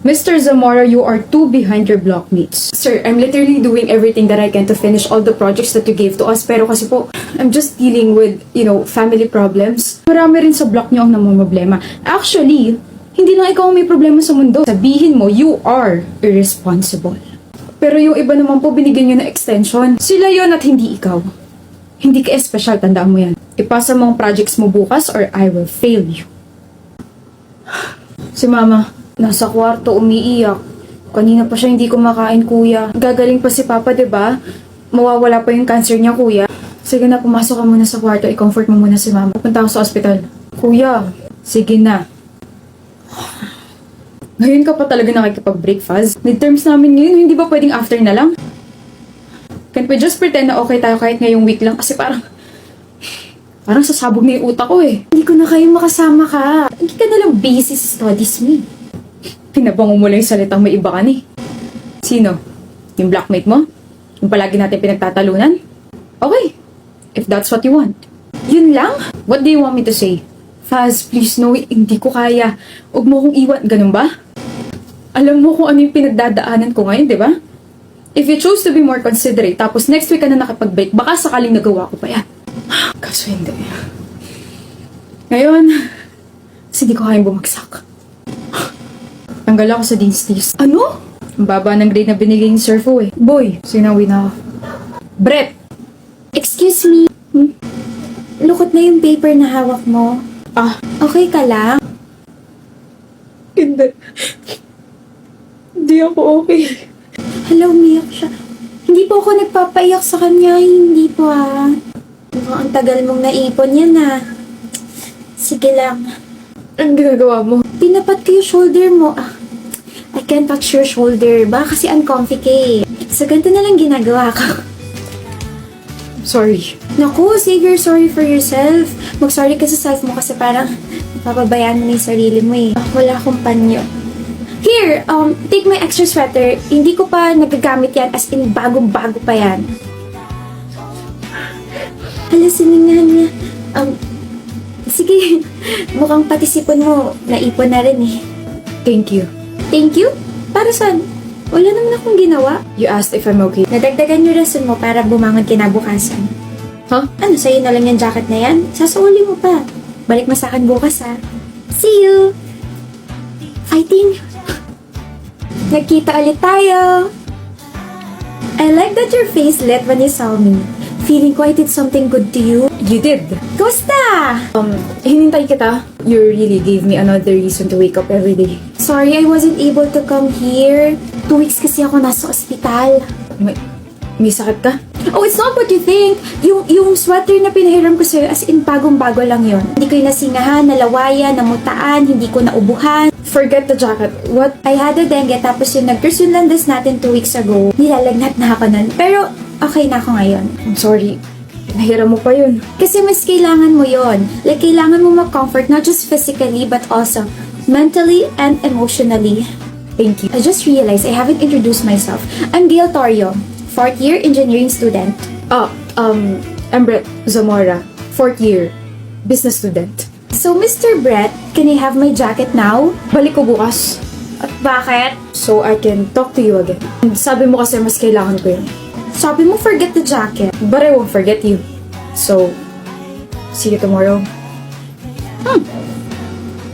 Mr. Zamora, you are too behind your blockmates. Sir, I'm literally doing everything that I can to finish all the projects that you gave to us. Pero kasi po, I'm just dealing with, family problems. Marami rin sa block niyo ang namumroblema. Actually, hindi lang ikaw ang may problema sa mundo. Sabihin mo, you are irresponsible. Pero yung iba naman po, binigyan niyo ng extension. Sila yon at hindi ikaw. Hindi ka espesyal, tandaan mo yan. Ipasa mo ang projects mo bukas or I will fail you. Si Mama, nasa kwarto, umiiyak. Kanina pa siya hindi kumakain, kuya. Gagaling pa si Papa, diba? Mawawala pa yung cancer niya, kuya. Sige na, pumasok ka muna sa kwarto. I-comfort mo muna si Mama. Punta ako sa ospital. Kuya, sige na. Ngayon ka pa talaga nakikipag-breakfast? Midterms namin ngayon, hindi ba pwedeng after na lang? Can't we just pretend na okay tayo kahit ngayong week lang? Kasi parang sasabog na yung utak ko eh. Hindi ko na kayo makasama ka. Hindi ka nalang busy sa studies mo. Pinabango mo lang yung salitang may iba ka ni. Sino? Yung blackmate mo? Yung palagi natin pinagtatalunan? Okay. If that's what you want. Yun lang? What do you want me to say? Faz, please no, hindi ko kaya. Huwag mo kong iwan. Ganun ba? Alam mo kung ano yung pinagdadaanan ko ngayon, di ba? If you choose to be more considerate, tapos next week ka na nakipag-break, baka sakaling nagawa ko pa yan. Kaso hindi. Ngayon, hindi ko kayang bumagsak. Tanggal ako sa Dean's List. Ano? Ang baba ng grade na binigay ni Sir Fu eh. Boy, sinawi na ako. Brett! Excuse me. Lukot na yung paper na hawak mo. Okay ka lang? Hindi. Hindi ako okay. Hello, umiyak siya. Hindi po ako nagpapaiyak sa kanya. Hindi po Mukhang ang tagal mong naipon yan Sige lang. Anong ginagawa mo? Pinapat ko yung shoulder mo. I can't touch your shoulder. Baka kasi uncomfy ka eh. So, ganito na lang ginagawa ko. Sorry. Naku, say you're sorry for yourself. Mag-sorry ka sa self mo kasi parang napapabayaan mo na yung sarili mo eh. Wala akong panyo. Here, take my extra sweater. Hindi ko pa nagagamit yan as in bagong-bago pa yan. Hala, siningahan niya. Sige, mukhang pati sipon mo, naipon na rin eh. Thank you. Thank you? Para saan? Wala naman akong ginawa. You asked if I'm okay. Nadagdagan yung rason mo para bumangon kinabukasan. Huh? Ano, sa'yo na lang yung jacket na yan? Sasauli mo pa. Balik mo sa akin bukas See you! Fighting! Nagkita ulit tayo! I like that your face lit when you saw me. Feeling ko I did something good to you. You did. Kumusta? Hinintay kita. You really gave me another reason to wake up every day. Sorry, I wasn't able to come here. 2 weeks kasi ako nasa ospital. May sakit ka? Oh, it's not what you think. Yung sweater na pinahiram ko sa'yo, as in bagong-bago lang yon. Hindi ko yung nasingahan, nalawayan, namutaan, hindi ko naubuhan. Forget the jacket. What? I had a dengue, tapos yung nag-curse yung landas natin 2 weeks ago. Nilalagnat na ako nun. Pero, okay na ako ngayon. I'm sorry. Nahiram mo pa yun. Kasi mas kailangan mo yon. Like, kailangan mo mag-comfort, not just physically, but also mentally and emotionally. Thank you. I just realized I haven't introduced myself. I'm Gail Torrio, 4th year engineering student. I'm Brett Zamora, 4th year business student. So, Mr. Brett, can I have my jacket now? Balik ko bukas. At bakit? So I can talk to you again. Sabi mo kasi mas kailangan ko yun. Sabi mo forget the jacket. But I won't forget you. So, see you tomorrow.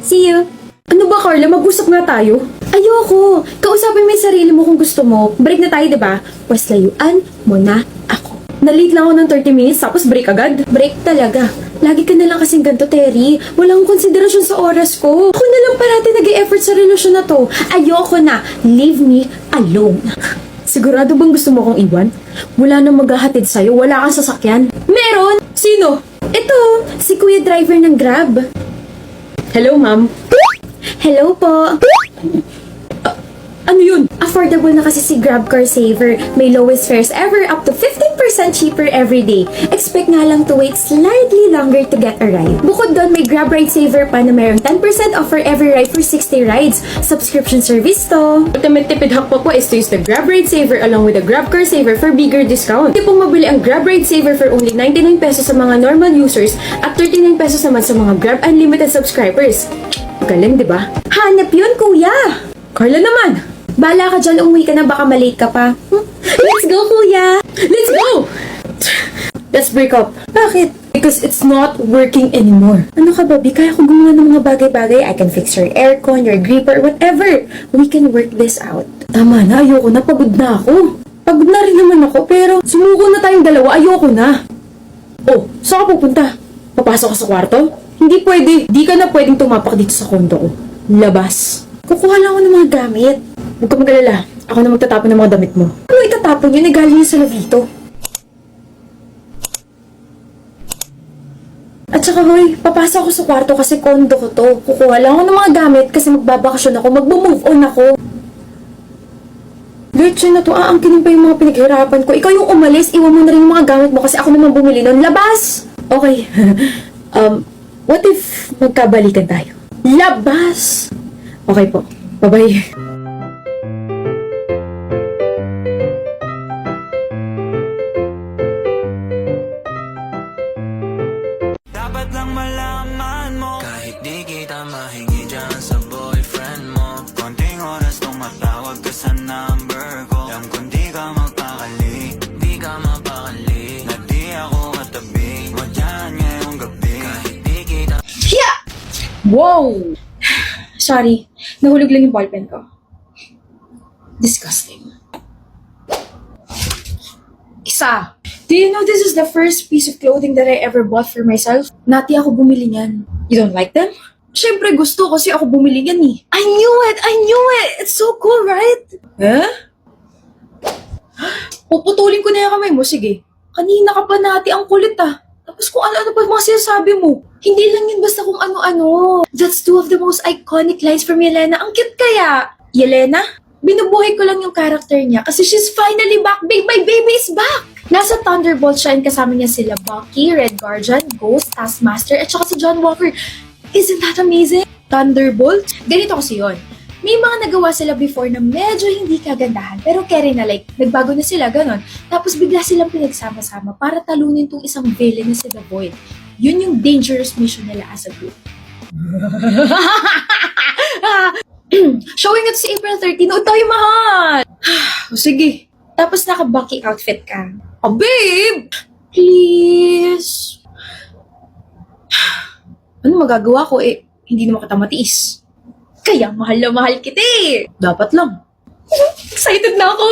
See you. Ano ba, Carla? Mag-usap nga tayo. Ayoko. Kausapin mo yung sarili mo kung gusto mo. Break na tayo, diba? Pwes layuan mo na ako. Na-late lang ako ng 30 minutes tapos break agad. Break talaga. Lagi ka na lang kasing ganito, Terry. Walang konsiderasyon sa oras ko. Ako na lang parati nag-e-effort sa relasyon na to. Ayoko na. Leave me alone. Sigurado bang gusto mo kong iwan? Wala nang maghahatid sa'yo. Wala kang sasakyan. Meron! Sino? Ito, si Kuya Driver ng Grab. Hello, ma'am. Hello po. Ano yun? Affordable na kasi si Grab Car Saver. May lowest fares ever, up to 15% cheaper every day. Expect nga lang to wait slightly longer to get a ride. Bukod doon, may Grab Ride Saver pa na mayroong 10% off for every ride for 60 rides. Subscription service to. Ultimate tipid hack po is to use the Grab Ride Saver along with the Grab Car Saver for bigger discount. Pwede pong mabili ang Grab Ride Saver for only 99 pesos sa mga normal users at 39 pesos naman sa mga Grab Unlimited subscribers. Galing, di ba? Hanap yun, kuya! Carla naman! Bala ka dyan, umuwi ka na, baka malate ka pa. Let's go, kuya! Let's go! Let's break up. Bakit? Because it's not working anymore. Ano ka, Bobby? Kaya ko gumawa ng mga bagay-bagay. I can fix your aircon, your gripper, whatever. We can work this out. Tama na, ayoko na, pagod na ako. Pagod na rin naman ako, pero sumuko na tayong dalawa, ayoko na. Oh, saan ka pupunta? Papasok ka sa kwarto? Hindi pwede. Di ka na pwedeng tumapak dito sa kondo ko. Labas. Kukuha lang ako ng mga gamit. Huwag ka mag-alala. Ako na magtatapon ng mga damit mo. Ano itatapon yun? Galing sa Lovito. At saka, hoy, papasok ako sa kwarto kasi kondo ko to. Kukuha lang ako ng mga gamit kasi magbabakasyon ako, magbo-move on ako. Virtue na to, aangkinin pa yung mga pinaghirapan ko. Ikaw yung umalis, iwan mo na rin yung mga gamit mo kasi ako naman bumili nun. Labas! Okay. What if magkabalikan tayo? Labas! Okay po. Bye-bye. Dapat lang malaman mo, kahit di kita mahingi dyan sa boyfriend mo, konting oras tumatawag ka sa number ko. Alam kung di ka magpakali, di ka mapakali, na di ako katabi mo dyan ngayong gabi. Kahit di kita Wow! Sorry. Nahulog lang yung ballpen ko. Disgusting. Isa. Do you know this is the first piece of clothing that I ever bought for myself? Nati ako bumili niyan. You don't like them? Siyempre gusto kasi ako bumili niyan eh. I knew it! I knew it! It's so cool, right? Huh? Puputulin ko na yung kamay mo, sige. Kanina ka pa Nati, ang kulit ah. Tapos kung ano-ano pa mga sinasabi mo. Hindi lang yun basta kung ano-ano. That's two of the most iconic lines from Yelena. Ang cute kaya! Yelena? Binubuhay ko lang yung character niya kasi she's finally back. Babe, my baby is back! Nasa Thunderbolt siya and kasama niya sila Bucky, Red Guardian, Ghost, Taskmaster, at saka si John Walker. Isn't that amazing? Thunderbolt? Ganito kasi yun. May mga nagawa sila before na medyo hindi kagandahan pero carry na like, nagbago na sila, ganon. Tapos bigla silang pinagsama-sama para talunin tong isang villain na si The Void. Yun yung dangerous mission nila as a group. Showing it si April 13. Nood tayo, mahal! Sige. Tapos naka-Bucky outfit ka. Oh, babe! Please! Ano magagawa ko eh? Hindi naman kita matiis. Kaya mahal na mahal kita eh! Dapat lang. Excited na ako!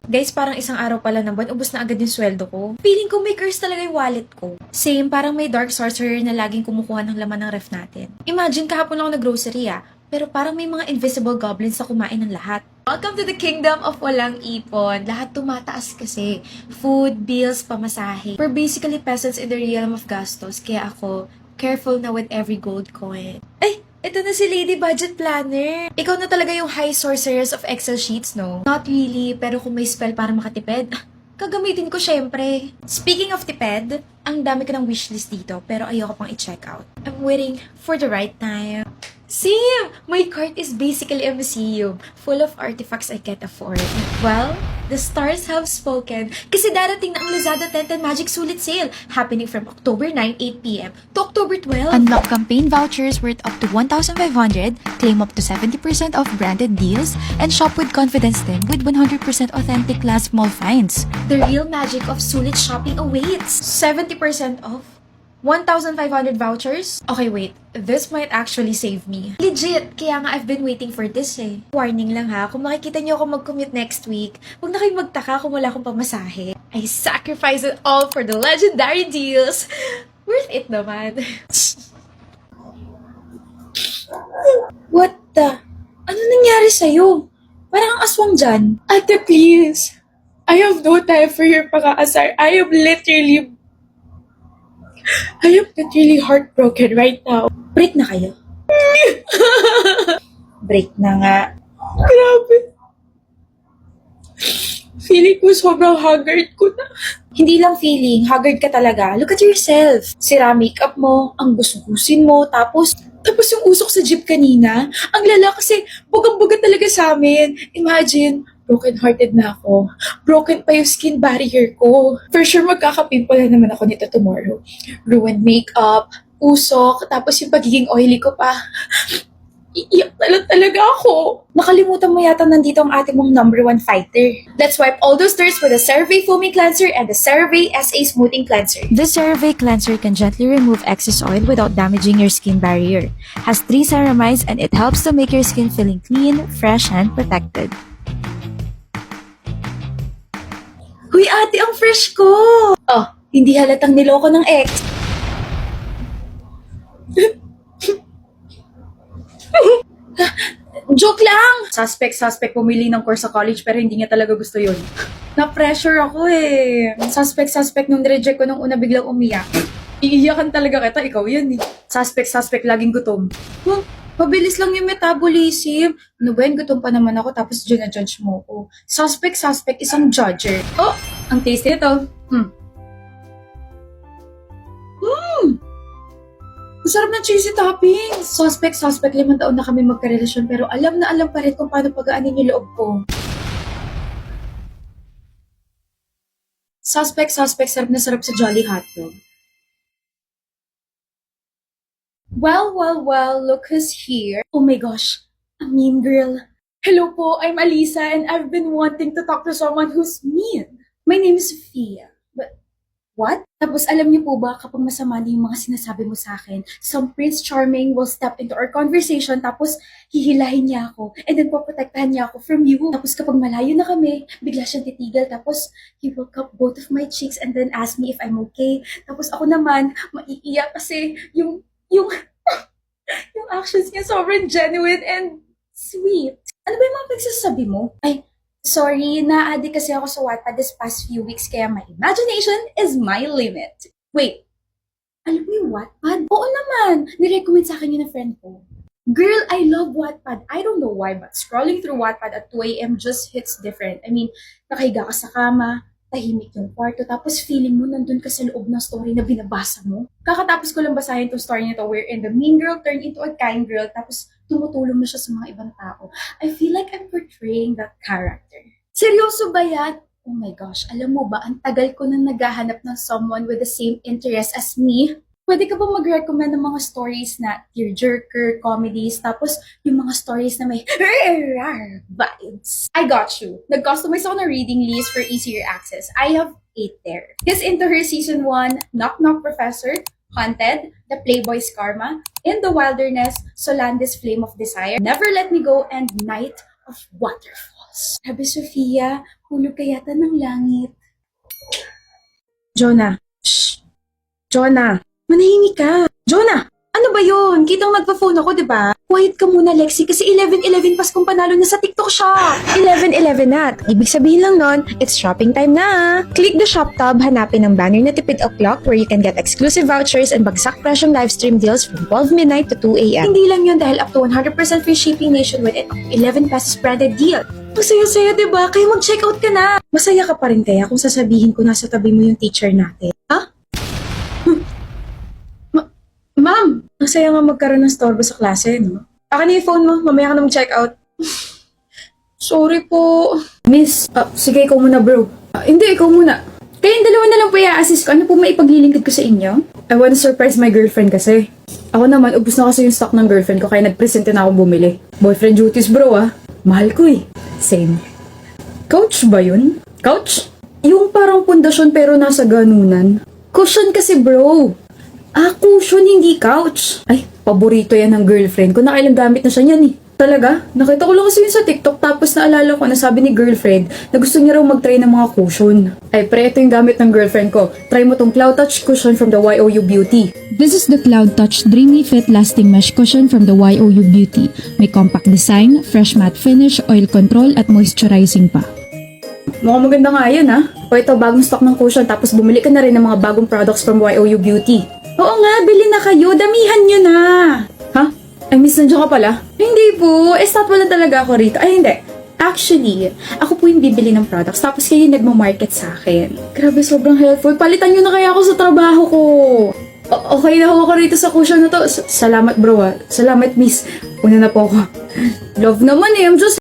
Guys, parang isang araw pala ng buwan, ubos na agad yung sweldo ko. Feeling ko may curse talaga yung wallet ko. Same, parang may dark sorcerer na laging kumukuha ng laman ng ref natin. Imagine, kahapon ako nag-grocery pero parang may mga invisible goblins na kumain ng lahat. Welcome to the kingdom of walang ipon. Lahat tumataas kasi. Food, bills, pamasahe. We're basically peasants in the realm of gastos, kaya ako, careful na with every gold coin. Ay! Ito na si Lady Budget Planner. Ikaw na talaga yung high sorceress of Excel sheets, no? Not really, pero kung may spell para makatipid, gagamitin ko syempre. Speaking of tipid, ang dami ko ng wishlist dito, pero ayoko pang i-check out. I'm waiting for the right time. Sim! My cart is basically a museum, full of artifacts I can't afford. Well, the stars have spoken kasi darating na ang Lazada 1010 Magic Sulit Sale happening from October 9, 8 p.m. to October 12. Unlock campaign vouchers worth up to 1,500, claim up to 70% off branded deals, and shop with confidence then with 100% authentic last mall finds. The real magic of Sulit shopping awaits. 70% off. 1,500 vouchers? Okay, wait. This might actually save me. Legit! Kaya nga I've been waiting for this eh. Warning lang ha, kung makikita niyo ako mag-commute next week, huwag na kayong magtaka kung wala akong pamasahe. I sacrifice it all for the legendary deals. Worth it naman. What the? Ano nangyari sa'yo? Parang ang aswang dyan. Ate, please. I have no time for your pang-aasar. I am literally heartbroken right now. Break na kayo. Break na nga. Grabe. Feeling ko sobrang haggard ko na. Hindi lang feeling, haggard ka talaga. Look at yourself. Sira makeup mo, ang gusugusin mo, tapos Tapos yung usok sa jeep kanina, ang lala kasi bugang-buga talaga sa amin. Imagine, broken-hearted na ako. Broken pa yung skin barrier ko. For sure, magkakapimple na naman ako nito tomorrow. Ruined makeup, usok, tapos yung pagiging oily ko pa. Iiyak talaga ako. Nakalimutan mo yata nandito ang ating mong #1 fighter. Let's wipe all those dirts with the CeraVe Foaming Cleanser and the CeraVe SA Smoothing Cleanser. The CeraVe cleanser can gently remove excess oil without damaging your skin barrier. Has 3 ceramides and it helps to make your skin feeling clean, fresh, and protected. Huy ate, ang fresh ko! Oh, hindi halatang niloko ng ex. Joke lang! Suspect pumili ng course sa college pero hindi niya talaga gusto yun. Na-pressure ako eh. Suspect nung nireject ko nung una biglang umiyak. Iiyakan talaga kita, ikaw yan eh. Suspect laging gutom. Huh? Mabilis lang yung metabolism. Ano ba yan, gutom pa naman ako tapos dyan-judge mo ko. Suspect, isang judger. Oh, ang tasty nito. Masarap ng cheesy topping. Suspect, 5 taon na kami magkarelasyon pero alam na alam pa rin kung paano pagaanin yung loob ko. Suspect, sarap na sarap sa Jolly Hotdog. Well, look who's here. Oh my gosh, a mean girl. Hello po, I'm Alisa and I've been wanting to talk to someone who's mean. My name is Sophia. But, what? Tapos alam niyo po ba kapag masama na yung mga sinasabi mo sa akin, some Prince Charming will step into our conversation tapos hihilahin niya ako and then poprotektahan niya ako from you. Tapos kapag malayo na kami, bigla siyang titigil tapos he will cup both of my cheeks and then ask me if I'm okay. Tapos ako naman, maiiyak kasi yung actions niya sobrang genuine and sweet. Ano ba yung mga pagsasabi mo? Ay, sorry, na-addict kasi ako sa Wattpad this past few weeks kaya my imagination is my limit. Wait, alam mo yung Wattpad? Oo naman, nirecommend sa akin yun ng friend ko. Girl, I love Wattpad. I don't know why, but scrolling through Wattpad at 2 a.m. just hits different. I mean, nakahiga ka sa kama, tahimik yung kwarto, tapos feeling mo nandun ka sa loob ng story na binabasa mo. Kakatapos ko lang basahin itong story nito wherein the mean girl turned into a kind girl tapos tumutulong na siya sa mga ibang tao. I feel like I'm portraying that character. Seryoso ba yan? Oh my gosh, alam mo ba, ang tagal ko nang naghahanap ng someone with the same interest as me. Pwede ka ba mag-recommend ng mga stories na tearjerker, comedies, tapos yung mga stories na may vibes? I got you. Nag-customize ako ng reading list for easier access. I have 8 there. His Into Her Season 1, Knock Knock Professor, Haunted, The Playboy's Karma, In the Wilderness, Solandi's Flame of Desire, Never Let Me Go, and Night of Waterfalls. Sabi Sofia, hulog ka yata ng langit. Jonah. Shh. Jonah. Manahimik ka. Jonah! Ano ba yun? Kitang nagpa-phone ako, di ba? Quiet ka muna, Lexi, kasi 11-11 pas kung panalo na sa TikTok shop. 11-11 na. Ibig sabihin lang nun, it's shopping time na. Click the shop tab, hanapin ang banner na Tipid O'Clock where you can get exclusive vouchers and bagsak presyong livestream deals from 12 midnight to 2 a.m. Hindi lang yun dahil up to 100% free shipping nationwide and up to 11 pesos branded deal. Ang saya-saya, di ba? Kaya mag-checkout ka na. Masaya ka pa rin kaya kung sasabihin ko nasa tabi mo yung teacher natin. Ha? Ma'am, ang saya nga magkaroon ng storbo sa klase, no? Akin na yung phone mo, mamaya ka na mag-check out. Sorry po. Miss, sige ikaw muna bro. Hindi, ikaw muna. Kayong dalawa na lang po i-assist ko. Ano po maipaglilingkod ko sa inyo? I wanna surprise my girlfriend kasi. Ako naman, ubus na kasi yung stock ng girlfriend ko kaya nag-presente na ako bumili. Boyfriend duties bro Mahal ko eh. Same. Couch ba yun? Couch? Yung parang pundasyon pero nasa ganunan. Cushion kasi bro. Cushion, hindi couch. Ay, paborito yan ng girlfriend ko. Nakailang gamit na siya niyan eh. Talaga? Nakita ko lang kasi yun sa TikTok tapos naalala ko na sabi ni girlfriend na gusto niya raw mag-try ng mga cushion. Ay, pre, ito yung gamit ng girlfriend ko. Try mo tong Cloud Touch cushion from the YOU Beauty. This is the Cloud Touch Dreamy Fit Lasting Mesh Cushion from the YOU Beauty. May compact design, fresh matte finish, oil control at moisturizing pa. Mukhang maganda nga yan O ito, bagong stock ng cushion tapos bumili ka na rin ng mga bagong products from YOU Beauty. Oo nga, bili na kayo. Damihan nyo na. Ha? Ay, miss, nandiyan ka pala? Hindi po. Estatwa lang talaga ako rito. Ay, hindi. Actually, ako po yung bibili ng products tapos kayo yung nagmamarket sa akin. Grabe, sobrang helpful. Palitan nyo na kaya ako sa trabaho ko. Okay na ako rito sa cushion na to. Salamat bro Salamat miss. Una na po ako. Love naman I'm just